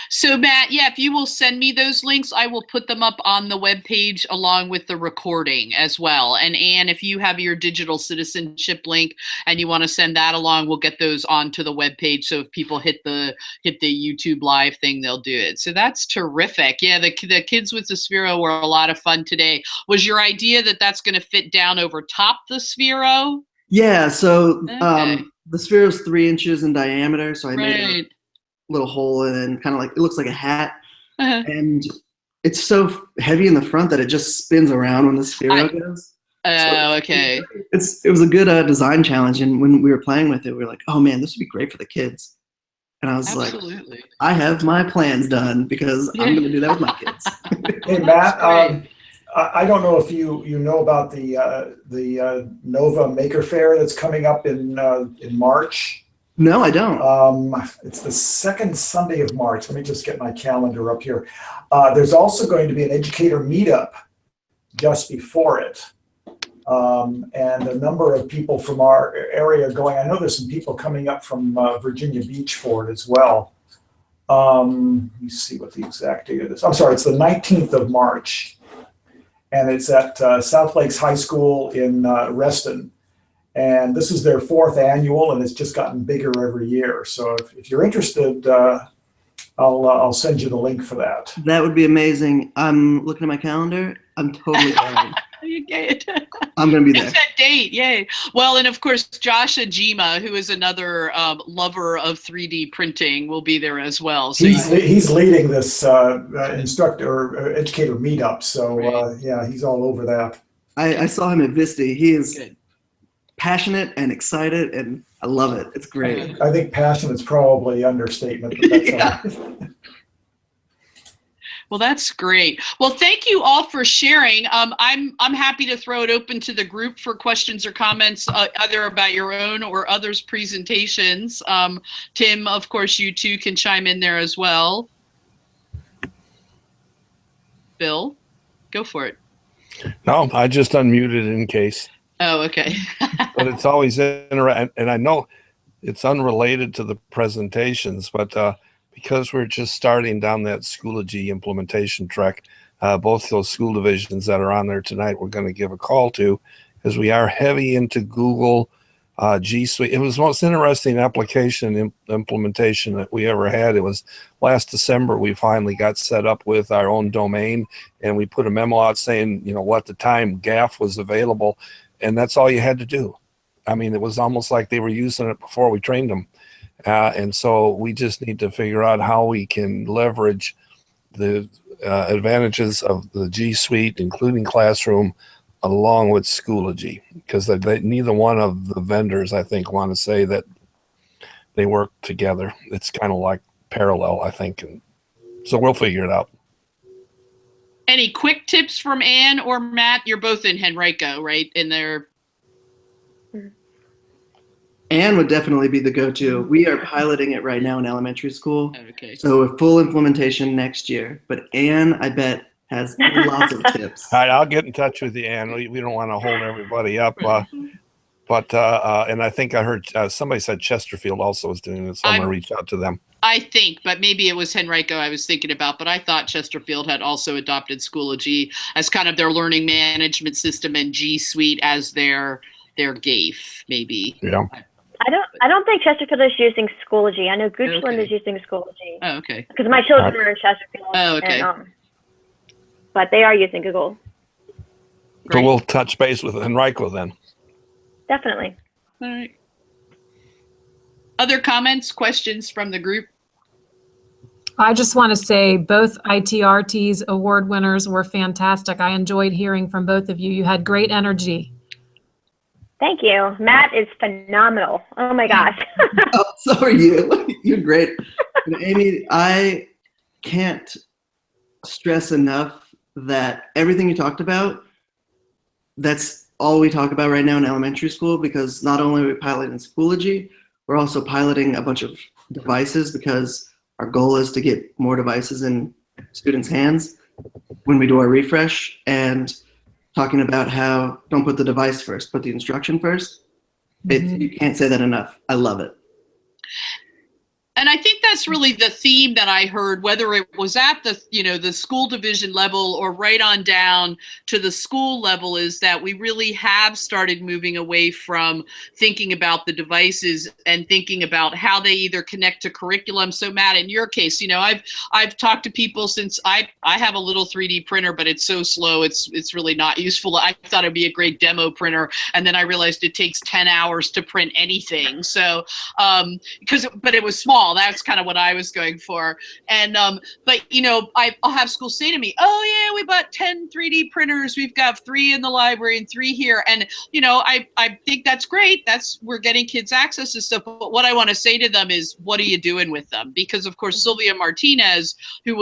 S2: So Matt, yeah, if you will send me those links, I will put them up on the webpage along with the recording as well. And Anne, if you have your digital citizenship link and you want to send that along, we'll get those onto the webpage. So if people hit the YouTube live thing, they'll do it. So that's terrific. Yeah, the kids with the Sphero were a lot of fun today. Was your idea that that's going to fit down over top the Sphero?
S3: Yeah, so
S2: Okay.
S3: the Sphero is 3 inches in diameter, so I made a
S2: Right.
S3: little hole and kind of like, it looks like a hat.
S2: Uh-huh.
S3: And it's so heavy in the front that it just spins around when the Sphero goes.
S2: Oh, okay.
S3: It was a good design challenge, and when we were playing with it, we were like, oh man, this would be great for the kids. And I was
S2: Absolutely.
S3: like, I have my plans done because I'm going to do that with my kids.
S6: Hey, Matt, I don't know if you know about the Nova Maker Fair that's coming up in March.
S3: No, I don't.
S6: It's the second Sunday of March. Let me just get my calendar up here. There's also going to be an educator meetup just before it. And a number of people from our area going. I know there's some people coming up from Virginia Beach for it as well. Let me see what the exact date is. I'm sorry, it's the 19th of March. And it's at South Lakes High School in Reston. And this is their 4th annual, and it's just gotten bigger every year. So if you're interested, I'll send you the link for that.
S3: That would be amazing. I'm looking at my calendar. I'm totally going. I'm going to be there.
S2: It's that date, yay. Well, and of course, Josh Ajima, who is another lover of 3D printing, will be there as well. So
S6: he's leading this instructor or educator meetup. So yeah, he's all over that.
S3: I saw him at VSTE. He is
S2: good.
S3: Passionate and excited, and I love it. It's great.
S6: I think passion is probably understatement. But that's
S2: Well, that's great. Well, thank you all for sharing. I'm happy to throw it open to the group for questions or comments, either about your own or others' presentations. Tim, of course, you too can chime in there as well. Bill, go for it.
S1: No, I just unmuted in case.
S2: Oh, okay.
S1: But it's always interesting, and I know it's unrelated to the presentations, but because we're just starting down that Schoology implementation track, both those school divisions that are on there tonight, we're going to give a call to, because we are heavy into Google G Suite. It was the most interesting application implementation that we ever had. It was last December we finally got set up with our own domain, and we put a memo out saying, what the time GAF was available, and that's all you had to do. I mean, it was almost like they were using it before we trained them. And so we just need to figure out how we can leverage the advantages of the G Suite, including Classroom, along with Schoology, because neither one of the vendors, I think, want to say that they work together. It's kind of like parallel, I think. And so we'll figure it out.
S2: Any quick tips from Anne or Matt? You're both in Henrico, right? In their
S3: Anne would definitely be the go-to. We are piloting it right now in elementary school.
S2: Okay.
S3: So a full implementation next year. But Anne, I bet, has lots of tips.
S1: All right, I'll get in touch with you, Ann. We don't want to hold everybody up. But and I think I heard somebody said Chesterfield also was doing it, so I'm going to reach out to them.
S2: I think, but maybe it was Henrico I was thinking about, but I thought Chesterfield had also adopted Schoology as kind of their learning management system and G Suite as their GAFE, maybe.
S1: Yeah.
S5: I don't think Chesterfield is using Schoology. I know Goochland is using Schoology.
S2: Oh, okay.
S5: Because my children are in Chesterfield.
S2: Oh, okay.
S5: And, but they are using Google.
S1: So we'll touch base with Henrico then.
S5: Definitely.
S2: All right. Other comments, questions from the group?
S4: I just want to say both ITRT's award winners were fantastic. I enjoyed hearing from both of you. You had great energy.
S5: Thank you. Matt is phenomenal. Oh my gosh.
S3: Oh, so are you. You're great. And Amy, I can't stress enough that everything you talked about, that's all we talk about right now in elementary school, because not only are we piloting Schoology, we're also piloting a bunch of devices, because our goal is to get more devices in students' hands when we do our refresh. And talking about how don't put the device first, put the instruction first. You can't say that enough. I love it.
S2: And I think that's really the theme that I heard, whether it was at the, the school division level or right on down to the school level, is that we really have started moving away from thinking about the devices and thinking about how they either connect to curriculum. So Matt, in your case, I've talked to people since I have a little 3D printer, but it's so slow, it's really not useful. I thought it'd be a great demo printer, and then I realized it takes 10 hours to print anything. So but it was small. That's kind of what I was going for. And but I'll have schools say to me, oh yeah, we bought 10 3D printers, we've got 3 in the library and 3 here. And I think that's great, we're getting kids access to stuff, but what I want to say to them is, what are you doing with them? Because of course Sylvia Martinez, who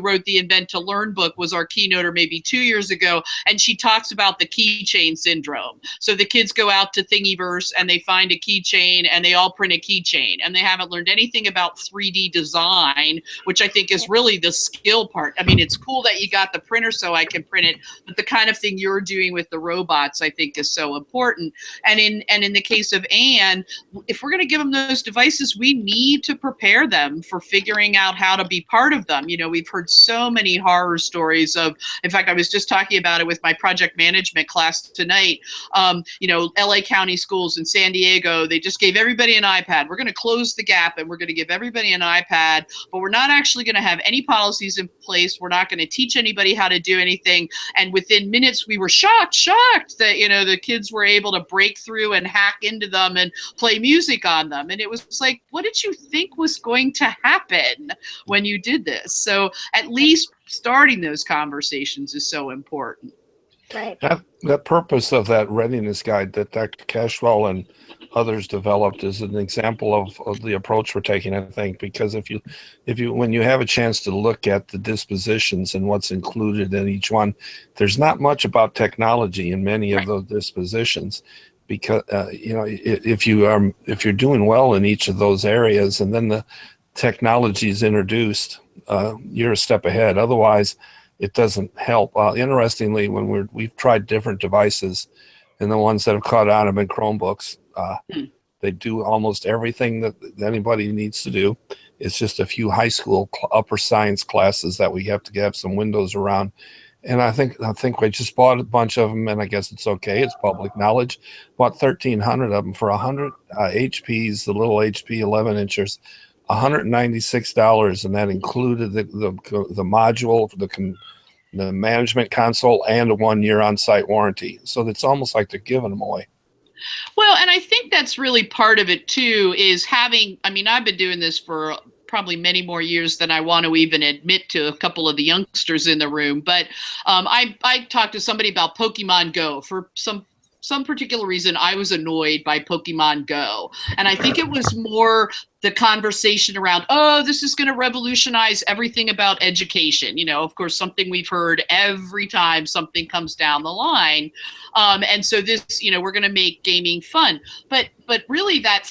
S2: wrote the Invent to Learn book, was our keynoter maybe 2 years ago, and she talks about the keychain syndrome. So the kids go out to Thingiverse and they find a keychain and they all print a keychain, and they haven't learned anything about 3D design, which I think is really the skill part. I mean, it's cool that you got the printer so I can print it, but the kind of thing you're doing with the robots, I think, is so important. And in the case of Anne, if we're going to give them those devices, we need to prepare them for figuring out how to be part of them. We've heard so many horror stories of, in fact, I was just talking about it with my project management class tonight. LA County schools in San Diego, they just gave everybody an iPad. We're going to close the gap and we're going to give everybody an iPad, but we're not actually going to have any policies in place. We're not going to teach anybody how to do anything. And within minutes, we were shocked that, the kids were able to break through and hack into them and play music on them. And it was like, what did you think was going to happen when you did this? So at least starting those conversations is so important.
S5: Right.
S1: That purpose of that readiness guide that Dr. Cashwell and others developed is an example of the approach we're taking, I think, because if you when you have a chance to look at the dispositions and what's included in each one, there's not much about technology in many of those dispositions, because if you're doing well in each of those areas and then the technology is introduced, you're a step ahead. Otherwise, it doesn't help. Interestingly, when we've tried different devices, and the ones that have caught on have been Chromebooks. They do almost everything that anybody needs to do. It's just a few high school upper science classes that we have to have some windows around. And I think we just bought a bunch of them, and I guess it's okay. It's public knowledge. Bought 1,300 of them for 100 HPs, the little HP 11 inchers, $196, and that included the module, the management console, and a 1-year on-site warranty. So it's almost like they're giving them away.
S2: Well, and I think that's really part of it too, is having, I've been doing this for probably many more years than I want to even admit to a couple of the youngsters in the room. But I talked to somebody about Pokemon Go. For some particular reason, I was annoyed by Pokemon Go. And I think it was more the conversation around, oh, this is going to revolutionize everything about education. Of course, something we've heard every time something comes down the line. And so this, we're going to make gaming fun. But really that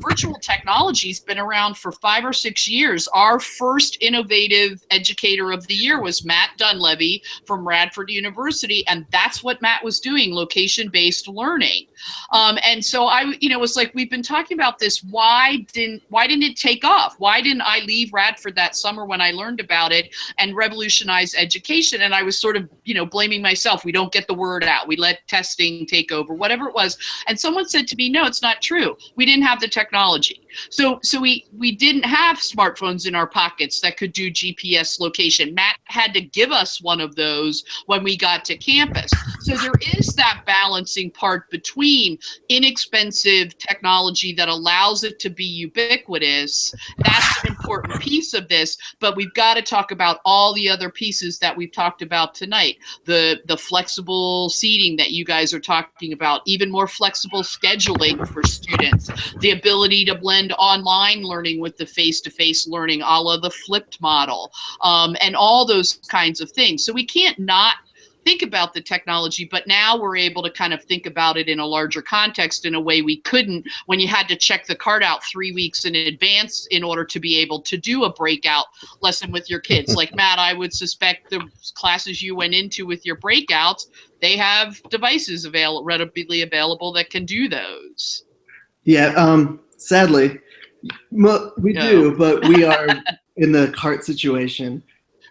S2: virtual technology's been around for 5 or 6 years. Our first innovative educator of the year was Matt Dunleavy from Radford University. And that's what Matt was doing, location-based learning. And so it was like, we've been talking about this. Why didn't it take off? Why didn't I leave Radford that summer when I learned about it and revolutionize education? And I was sort of, blaming myself. We don't get the word out. We let testing take over, whatever it was. And someone said to me, no, it's not true. We didn't have the technology. So we didn't have smartphones in our pockets that could do GPS location. Matt had to give us one of those when we got to campus. So there is that balancing part between inexpensive technology that allows it to be ubiquitous. That's an important piece of this, but we've got to talk about all the other pieces that we've talked about tonight. The flexible seating that you guys are talking about, even more flexible scheduling for students, the ability to blend online learning with the face-to-face learning, a la the flipped model, and all those kinds of things. So we can't not think about the technology, but now we're able to kind of think about it in a larger context in a way we couldn't when you had to check the card out 3 weeks in advance in order to be able to do a breakout lesson with your kids. Like Matt, I would suspect the classes you went into with your breakouts, they have devices readily available that can do those.
S3: Yeah, sadly, we do, but we are in the cart situation.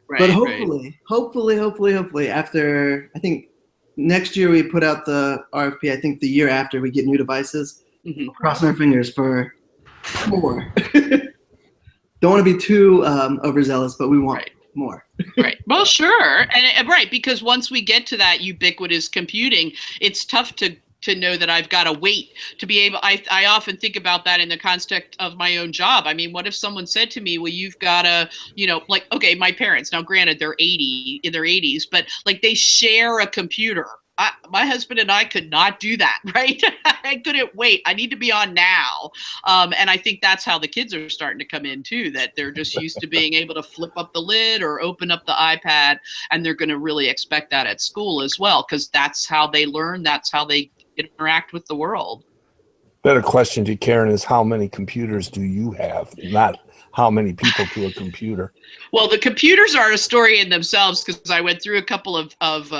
S2: Right,
S3: but hopefully, after, I think next year we put out the RFP, I think the year after we get new devices.
S2: Mm-hmm.
S3: Crossing our fingers for more. Don't want to be too overzealous, but we want more.
S2: Right. Well, sure. And right, because once we get to that ubiquitous computing, it's tough to know that I've got to wait to be able, I often think about that in the context of my own job. I mean, what if someone said to me, well, you've got to, like, okay, my parents, now granted they're in their 80s, but like they share a computer. My husband and I could not do that, right? I couldn't wait. I need to be on now. And I think that's how the kids are starting to come in too, that they're just used to being able to flip up the lid or open up the iPad, and they're going to really expect that at school as well, because that's how they learn. That's how they interact with the world.
S1: Better question to Karen is, how many computers do you have? Not how many people to a computer.
S2: Well, the computers are a story in themselves, because I went through a couple of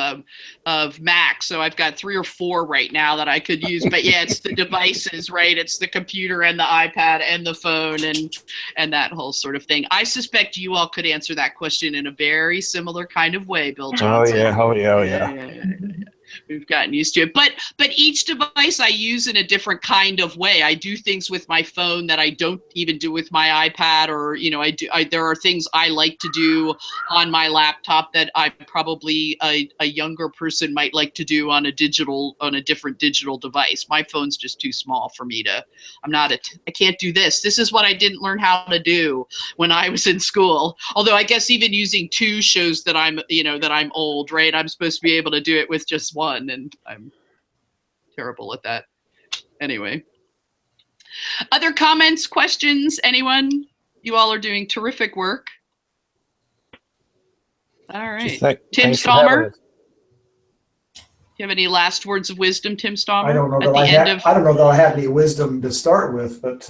S2: Macs, so I've got 3 or 4 right now that I could use. But yeah, it's the devices, right? It's the computer and the iPad and the phone and that whole sort of thing. I suspect you all could answer that question in a very similar kind of way, Bill Johnson.
S1: Oh yeah.
S2: We've gotten used to it, but each device I use in a different kind of way. I do things with my phone that I don't even do with my iPad, or there are things I like to do on my laptop that I probably a younger person might like to do on a different digital device. My phone's just too small for me to. I can't do this. This is what I didn't learn how to do when I was in school. Although I guess even using 2 shows that I'm old, right? I'm supposed to be able to do it with just 1. And I'm terrible at that. Anyway, other comments, questions, anyone? You all are doing terrific work. All right. Tim Stalmer, do you have any last words of wisdom, Tim Stalmer?
S6: I don't know that I have any wisdom to start with, but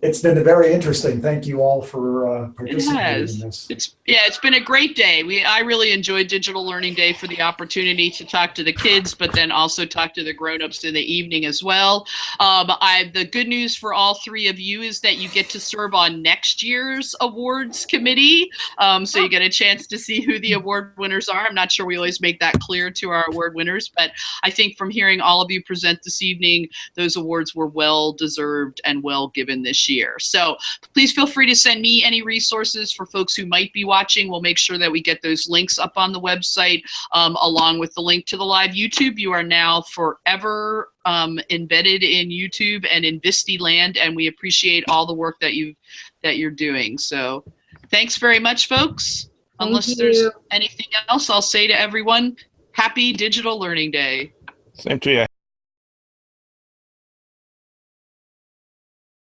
S6: it's been very interesting. Thank you all for participating in this.
S2: It's been a great day. I really enjoyed Digital Learning Day for the opportunity to talk to the kids, but then also talk to the grown-ups in the evening as well. The good news for all 3 of you is that you get to serve on next year's awards committee. So you get a chance to see who the award winners are. I'm not sure we always make that clear to our award winners, but I think from hearing all of you present this evening, those awards were well deserved and well given this year. So please feel free to send me any resources for folks who might be watching. We'll make sure that we get those links up on the website, along with the link to the live YouTube. You are now forever embedded in YouTube and in VSTE land, and we appreciate all the work that you're doing. So thanks very much, folks. Unless there's anything else, I'll say to everyone, happy Digital Learning Day.
S1: Same to you.